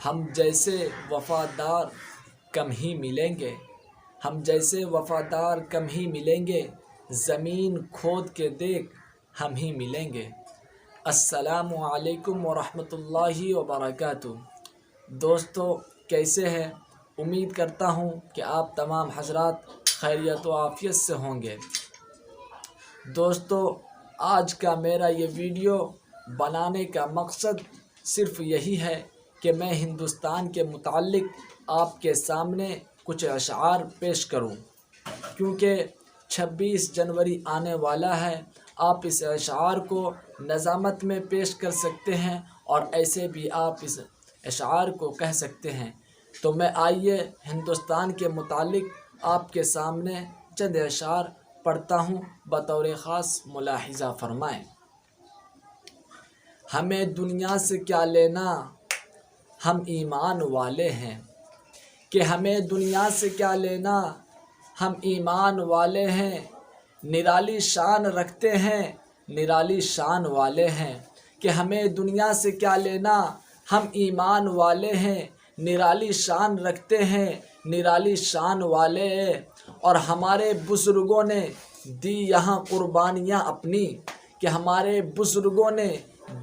ہم جیسے وفادار کم ہی ملیں گے، ہم جیسے وفادار کم ہی ملیں گے، زمین کھود کے دیکھ ہم ہی ملیں گے۔ السلام علیکم ورحمۃ اللہ وبرکاتہ۔ دوستو کیسے ہیں؟ امید کرتا ہوں کہ آپ تمام حضرات خیریت و عافیت سے ہوں گے۔ دوستو آج کا میرا یہ ویڈیو بنانے کا مقصد صرف یہی ہے کہ میں ہندوستان کے متعلق آپ کے سامنے کچھ اشعار پیش کروں، کیونکہ 26 جنوری آنے والا ہے۔ آپ اس اشعار کو نظامت میں پیش کر سکتے ہیں اور ایسے بھی آپ اس اشعار کو کہہ سکتے ہیں۔ تو میں آئیے ہندوستان کے متعلق آپ کے سامنے چند اشعار پڑھتا ہوں، بطور خاص ملاحظہ فرمائیں۔ ہمیں دنیا سے کیا لینا، ہم ایمان والے ہیں، کہ ہمیں دنیا سے کیا لینا، ہم ایمان والے ہیں، نرالی شان رکھتے ہیں، نرالی شان والے ہیں، کہ ہمیں دنیا سے کیا لینا، ہم ایمان والے ہیں، نرالی شان رکھتے ہیں، نرالی شان والے ہیں۔ اور ہمارے بزرگوں نے دی یہاں قربانیاں اپنی، کہ ہمارے بزرگوں نے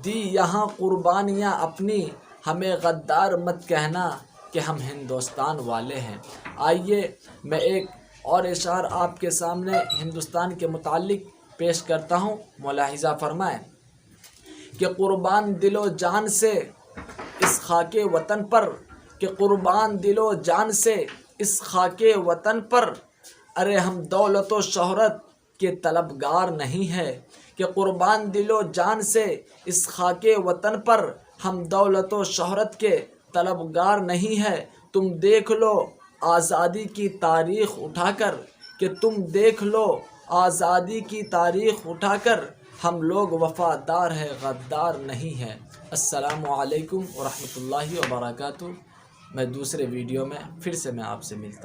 دی یہاں قربانیاں اپنی، ہمیں غدار مت کہنا کہ ہم ہندوستان والے ہیں۔ آئیے میں ایک اور اشعار آپ کے سامنے ہندوستان کے متعلق پیش کرتا ہوں، ملاحظہ فرمائیں کہ قربان دل و جان سے اس خاک وطن پر، کہ قربان دل و جان سے اس خاک وطن پر، ارے ہم دولت و شہرت کے طلبگار نہیں ہے، کہ قربان دل و جان سے اس خاک وطن پر، ہم دولت و شہرت کے طلبگار نہیں ہے۔ تم دیکھ لو آزادی کی تاریخ اٹھا کر، کہ تم دیکھ لو آزادی کی تاریخ اٹھا کر، ہم لوگ وفادار ہے غدار نہیں ہے۔ السلام علیکم ورحمۃ اللہ وبرکاتہ۔ میں دوسرے ویڈیو میں پھر سے آپ سے ملتا ہوں۔